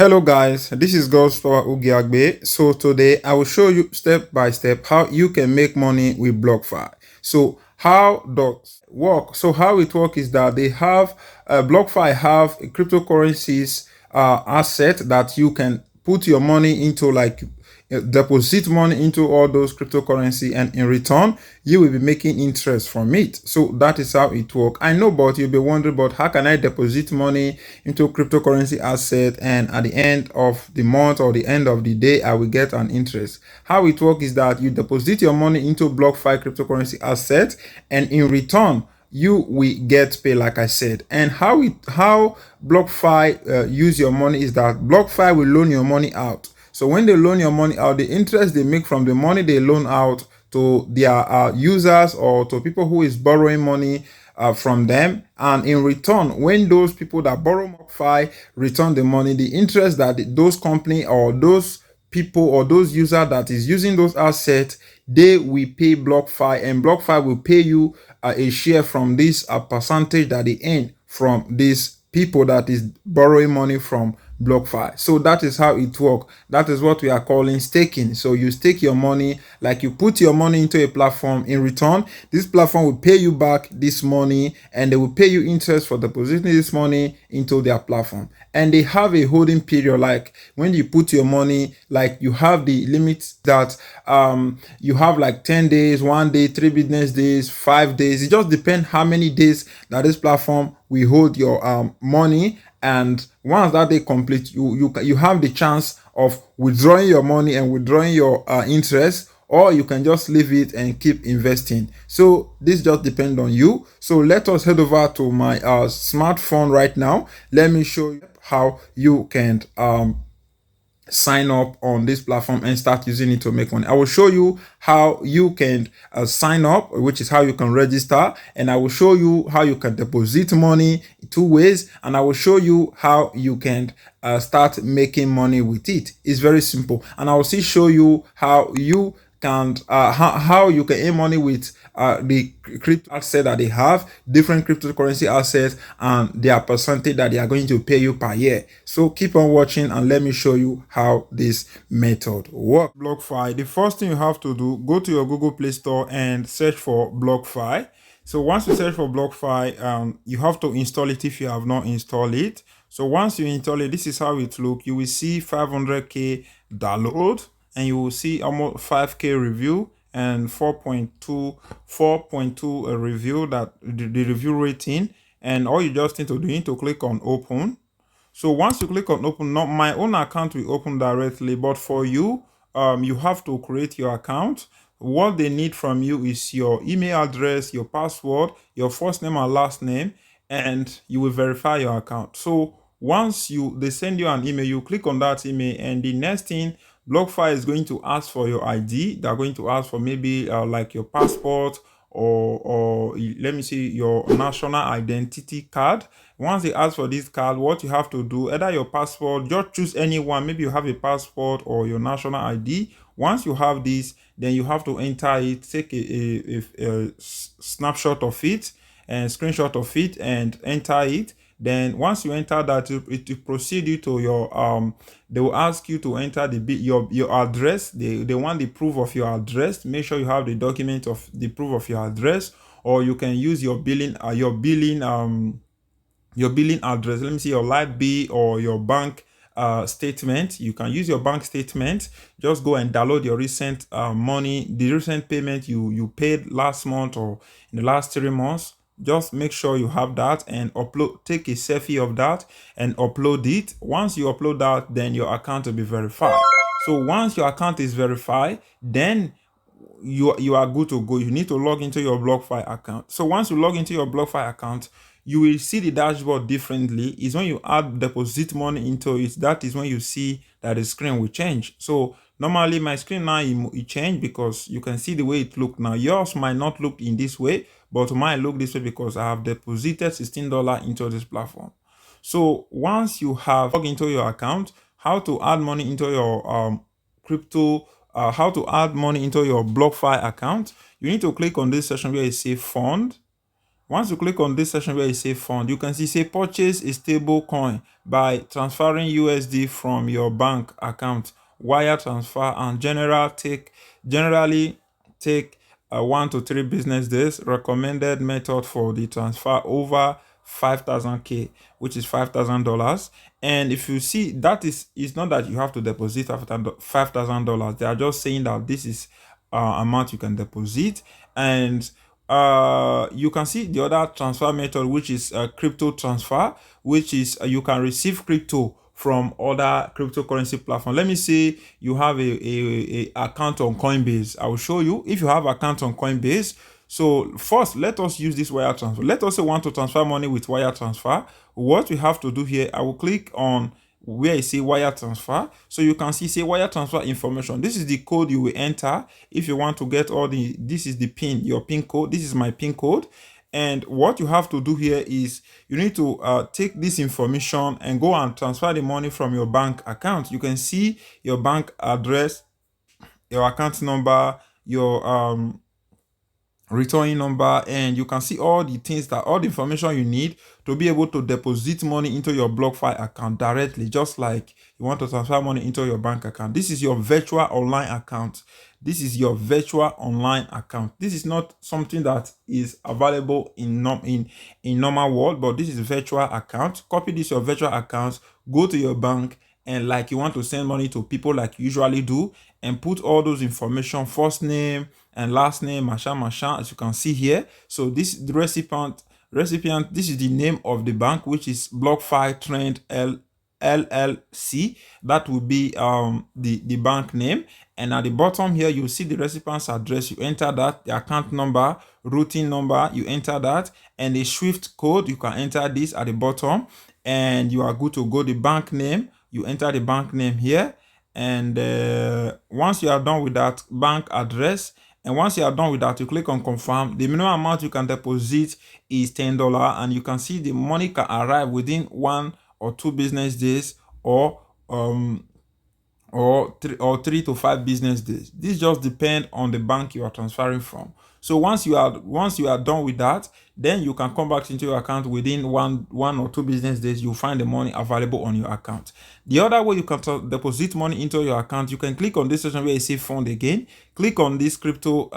Hello guys, this is Godstore Ugiagbe. So today I will show you step by step how you can make money with Blockfi. So how does it work? So how it works is that they have Blockfi have a cryptocurrencies asset that you can put your money into, like deposit money into all those cryptocurrency, and in return you will be making interest from it. So that is how it works. I know, but you'll be wondering, but how can I deposit money into cryptocurrency asset and at the end of the month or the end of the day I will get an interest? How it works is that you deposit your money into BlockFi cryptocurrency asset, and in return you will get paid, like I said. And how BlockFi use your money is that BlockFi will loan your money out. So when they loan your money out, the interest they make from the money they loan out to their users or to people who is borrowing money from them, and in return, when those people that borrow BlockFi return the money, the interest that those company or those people or those user that is using those assets, they will pay BlockFi, and BlockFi will pay you a share from this percentage that they earn from these people that is borrowing money from BlockFi. So that is how it works. That is what we are calling staking. So you stake your money, like you put your money into a platform. In return, this platform will pay you back this money, and they will pay you interest for depositing this money into their platform. And they have a holding period, like when you put your money, like you have the limits that you have like 10 days, 1 day, 3 business days, 5 days. It just depends how many days that this platform will hold your money. And once that they complete, you have the chance of withdrawing your money and withdrawing your interest, or you can just leave it and keep investing. So this just depends on you. So let us head over to my smartphone right now. Let me show you how you can sign up on this platform and start using it to make money. I will show you how you can sign up, which is how you can register, and I will show you how you can deposit money 2 ways, and I will show you how you can start making money with it. It's very simple, and I will still show you how you can how you can earn money with the crypto asset that they have, different cryptocurrency assets, and their percentage that they are going to pay you per year. So keep on watching and let me show you how this method works. BlockFi. The first thing you have to do, go to your Google Play Store and search for BlockFi. So once you search for BlockFi, you have to install it if you have not installed it. So once you install it, this is how it looks. You will see 500k download, and you will see almost 5k review and 4.2 review, that the review rating. And all you just need to do, you need to click on open. So once you click on open, not my own account will open directly, but for you, you have to create your account. What they need from you is your email address, your password, your first name and last name, and you will verify your account. So once they send you an email, you click on that email, and the next thing, BlockFi is going to ask for your ID. They're going to ask for maybe like your passport, or let me see, your national identity card. Once they ask for this card, what you have to do, either your passport, just choose anyone. Maybe you have a passport or your national ID. Once you have this, then you have to enter it, take a snapshot of it and screenshot of it and enter it. Then once you enter that, it will proceed you to your they will ask you to enter your address. They want the proof of your address. Make sure you have the document of the proof of your address, or you can use your billing address. Let me see, your light bill or your bank statement. You can use your bank statement. Just go and download your recent money, the recent payment you paid last month or in the last 3 months. Just make sure you have that and take a selfie of that and upload it. Once you upload that, then your account will be verified. So once your account is verified, then you are good to go. You need to log into your BlockFi account. So once you log into your BlockFi account, you will see the dashboard differently. Is when you add deposit money into it, that is when you see that the screen will change. So normally my screen now it changed because you can see the way it look now. Yours might not look in this way, but mine look this way because I have deposited $16 into this platform. So once you have logged into your account, how to add money into your crypto how to add money into your BlockFi account, you need to click on this section where it says fund. Once you click on this section where you say fund, you can see say purchase a stable coin by transferring USD from your bank account, wire transfer, and generally take 1 to 3 business days. Recommended method for the transfer over 5,000 K, which is $5,000. And if you see, that it's not that you have to deposit $5,000. They are just saying that this is amount you can deposit. And you can see the other transfer method, which is crypto transfer, which is you can receive crypto from other cryptocurrency platform. Let me say you have a account on Coinbase. I will show you. If you have account on Coinbase, so first let us use this wire transfer. Let us say want to transfer money with wire transfer. What we have to do here, I will click on where you see wire transfer, so you can see say wire transfer information. This is the code you will enter if you want to get all the, this is the pin, your pin code. This is my pin code. And what you have to do here is you need to take this information and go and transfer the money from your bank account. You can see your bank address, your account number, your returning number, and you can see all the things, that all the information you need to be able to deposit money into your Blockfi account directly, just like you want to transfer money into your bank account. This is your virtual online account. This is your virtual online account. This is not something that is available in normal world, but this is a virtual account. Copy this your virtual account, go to your bank, and like you want to send money to people like you usually do, and put all those information, first name and last name, masha, as you can see here. So this the recipient, this is the name of the bank, which is Blockfi Trend LLC. That will be the bank name. And at the bottom here, you see the recipient's address. You enter that, the account number, routing number, you enter that, and the SWIFT code, you can enter this at the bottom, and you are good to go. The bank name, you enter the bank name here. And once you are done with that, bank address, and once you are done with that, you click on confirm. The minimum amount you can deposit is $10, and you can see the money can arrive within 1 or 2 business days, or 3 to 5 business days. This just depends on the bank you are transferring from. So once you are done with that, then you can come back into your account within one or 2 business days. You'll find the money available on your account. The other way you can deposit money into your account, you can click on this section where you see fund again. Click on this crypto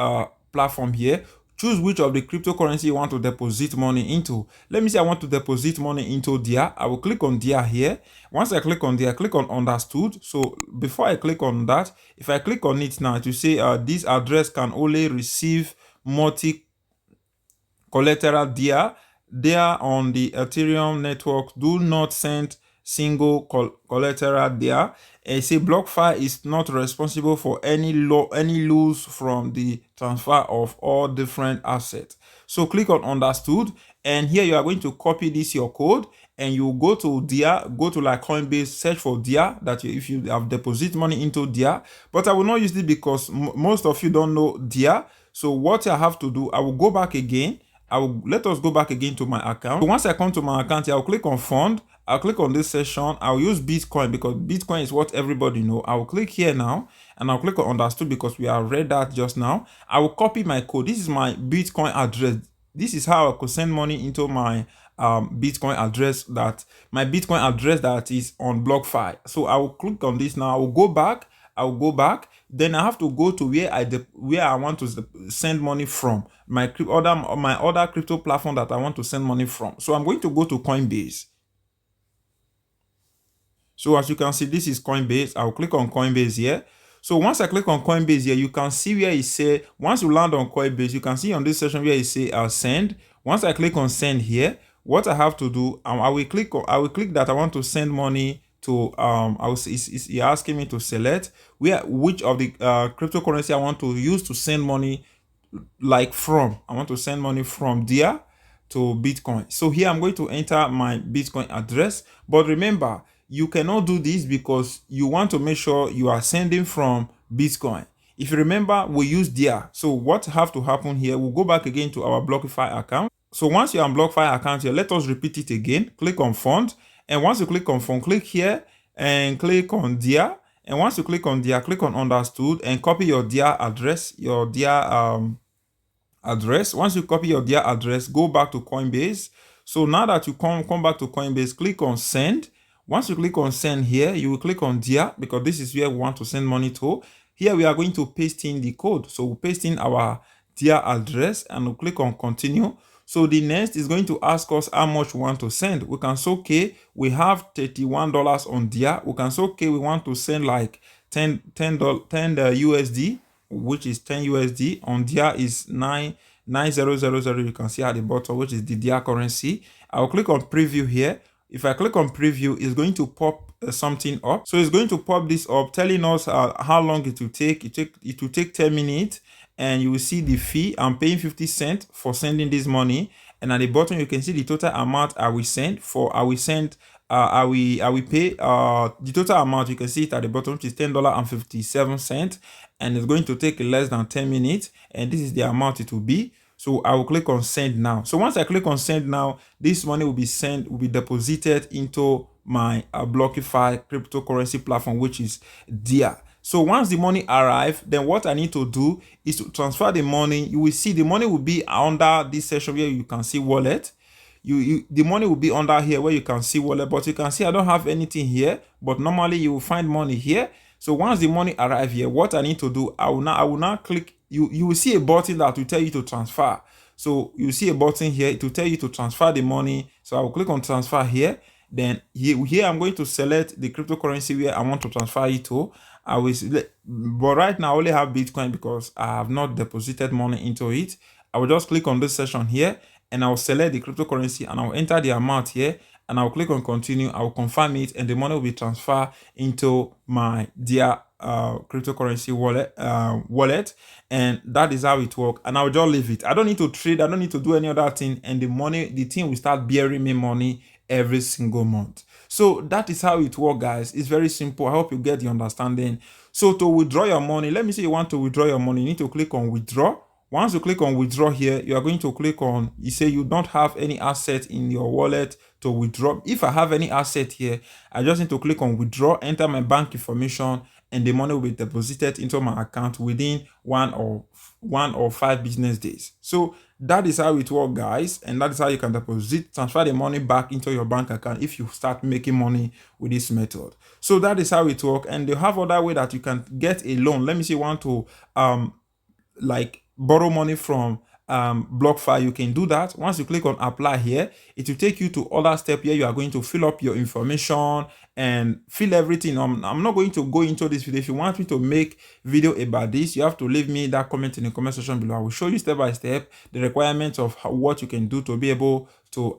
platform here. Choose which of the cryptocurrency you want to deposit money into. Let me say I want to deposit money into DIA. I will click on DIA here. Once I click on DIA, click on understood. So before I click on that, if I click on it now, to say this address can only receive multi-collateral DIA. DIA on the Ethereum network do not send single collateral DIA. And say Blockfi is not responsible for any loss from the transfer of all different assets. So click on understood, and here you are going to copy this your code, and you go to DIA, go to like Coinbase, search for DIA, that if you have deposit money into DIA. But I will not use this because most of you don't know DIA. So what I have to do, I will go back again. Let us go back again to my account. So once I come to my account here, I'll click on fund. I'll click on this session. I'll use Bitcoin because Bitcoin is what everybody know. I'll click here now, and I'll click on understood because we have read that just now. I will copy my code. This is my Bitcoin address. This is how I could send money into my Bitcoin address, that is on Blockfi. So I will click on this now. I will go back. Then I have to go to where I want to send money from, my other crypto platform that I want to send money from. So I'm going to go to Coinbase. So as you can see, this is Coinbase. I'll click on Coinbase here. So once I click on Coinbase here, you can see where it say, once you land on Coinbase, you can see on this section where it say send. Once I click on send here, what I have to do, I will click that I want to send money to it's asking me to select which of the cryptocurrency I want to use to send money, like from. I want to send money from DIA to Bitcoin. So here I'm going to enter my Bitcoin address, but remember, you cannot do this because you want to make sure you are sending from Bitcoin. If you remember, we use DIA. So what have to happen here, we'll go back again to our Blockfi account. So once you're on Blockfi account here, let us repeat it again. Click on fund, and once you click on fund, click here and click on DIA. And once you click on DIA, click on understood and copy your DIA address, your DIA address. Once you copy your their address, go back to Coinbase. So now that you come back to Coinbase, click on send. Once you click on send here, you will click on their, because this is where we want to send money to. Here we are going to paste in the code. So we'll paste in our their address and we'll click on continue. So the next is going to ask us how much we want to send. We can say, okay, we have $31 on there. We can say, okay, we want to send like 10 USD, which is 10 USD. On there is 99000. You can see at the bottom, which is the DR currency. I'll click on preview here. If I click on preview, it's going to pop something up. So it's going to pop this up, telling us how long it will take. It will take 10 minutes, and you will see the fee. I'm paying 50 cents for sending this money, and at the bottom you can see the total amount I will send. I will pay the total amount. You can see it at the bottom, which is $10.57, and it's going to take less than 10 minutes, and this is the amount it will be. So I will click on send now. So once I click on send now, this money will be deposited into my Blockfi cryptocurrency platform, which is there. So once the money arrives, then what I need to do is to transfer the money. You will see the money will be under this section where you can see wallet. The money will be under here where you can see wallet, but you can see I don't have anything here, but normally you will find money here. So once the money arrives here, what I need to do, I will now click. You will see a button that will tell you to transfer. So you see a button here to tell you to transfer the money. So I will click on transfer here. Then here I'm going to select the cryptocurrency where I want to transfer it to. I will select, but right now I only have Bitcoin because I have not deposited money into it. I will just click on this section here, and I will select the cryptocurrency, and I will enter the amount here, and I will click on continue. I will confirm it, and the money will be transferred into my dear cryptocurrency wallet, and that is how it works. And I will just leave it. I don't need to trade. I don't need to do any other thing, and the thing will start bearing me money every single month. So that is how it works, guys. It's very simple. I hope you get the understanding. So to withdraw your money, let me say you want to withdraw your money, you need to click on withdraw. Once you click on withdraw here, you are going to click on, you say you don't have any asset in your wallet to withdraw. If I have any asset here, I just need to click on withdraw, enter my bank information, and the money will be deposited into my account within one or 5 business days. So that is how it works, guys, and that is how you can transfer the money back into your bank account if you start making money with this method. So that is how it works, and they have other way that you can get a loan. Let me see, you want to like borrow money from Blockfi. You can do that. Once you click on apply here, it will take you to other step here. You are going to fill up your information and fill everything. I'm not going to go into this video. If you want me to make video about this, you have to leave me that comment in the comment section below. I will show you step by step the requirements of what you can do to be able to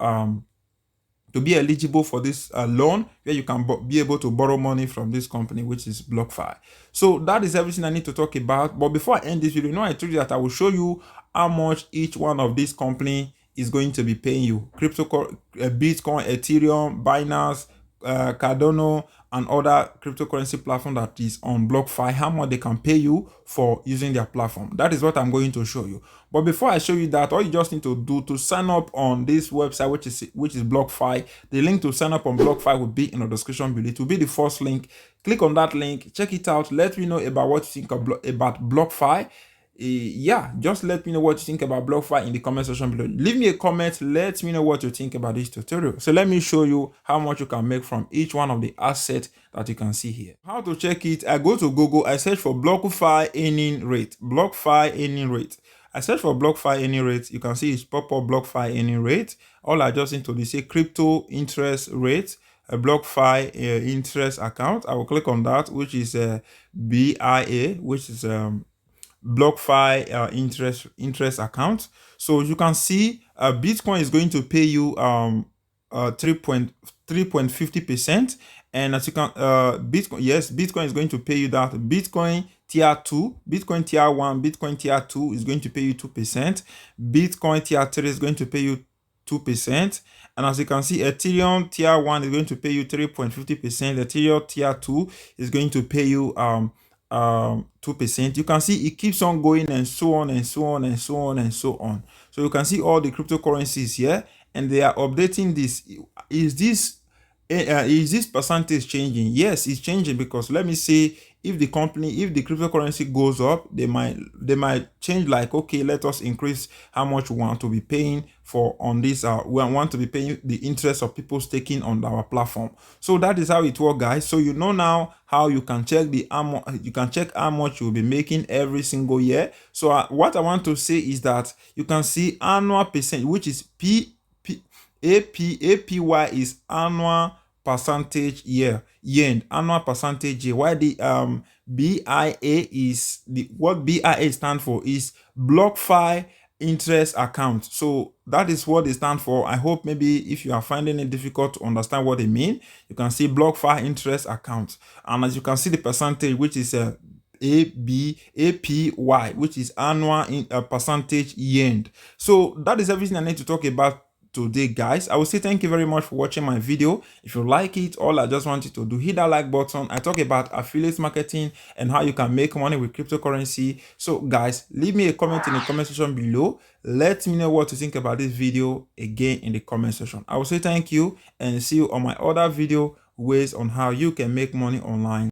be eligible for this loan, where you can be able to borrow money from this company, which is Blockfi. So that is everything I need to talk about. But before I end this video, I told you that I will show you how much each one of these companies is going to be paying you. Bitcoin, Ethereum, Binance, Cardano, and other cryptocurrency platform that is on Blockfi, how much they can pay you for using their platform. That is what I'm going to show you. But before I show you that, all you just need to do to sign up on this website, which is Blockfi. The link to sign up on Blockfi will be in the description below. It will be the first link. Click on that link, check it out. Let me know about what you think about Blockfi. Yeah, just let me know what you think about Blockfi in the comment section below. Leave me a comment, let me know what you think about this tutorial. So let me show you how much you can make from each one of the assets that you can see here. How to check it? I go to Google, I search for Blockfi earning rate. Blockfi earning rate. I search for Blockfi earning rate. You can see it's pop up Blockfi earning rate. All I just need to do say crypto interest rate, a Blockfi interest account. I will click on that, which is BIA, which is Blockfi interest account. So you can see Bitcoin is going to pay you 3.50%, and as you can Bitcoin is going to pay you that. Bitcoin tier 2, Bitcoin tier 1, Bitcoin tier 2 is going to pay you 2%. Bitcoin tier 3 is going to pay you 2%, and as you can see, Ethereum tier 1 is going to pay you 3.50%. Ethereum tier 2 is going to pay you 2%. You can see it keeps on going, and so on and so on and so on and so on. So you can see all the cryptocurrencies here, and they are updating this. Is this percentage changing? Yes, it's changing, because let me say if the company, if the cryptocurrency goes up, they might change, like, okay, let us increase how much we want to be paying for on this. We want to be paying the interest of people staking on our platform. So that is how it works, guys. So you know now how you can check how much you'll be making every single year. So what I want to say is that you can see annual percent, which is APY is annual percentage year, annual percentage year. Why the BIA is what BIA stand for is Blockfi interest account. So that is what they stand for. I hope maybe if you are finding it difficult to understand what they mean, you can see Blockfi interest account, and as you can see the percentage, which is APY, which is annual percentage yield. So that is everything I need to talk about today, guys. I will say thank you very much for watching my video. If you like it, all I just want you to do, hit that like button. I talk about affiliate marketing and how you can make money with cryptocurrency. So guys, leave me a comment in the comment section below. Let me know what you think about this video again in the comment section. I will say thank you and see you on my other video ways on how you can make money online.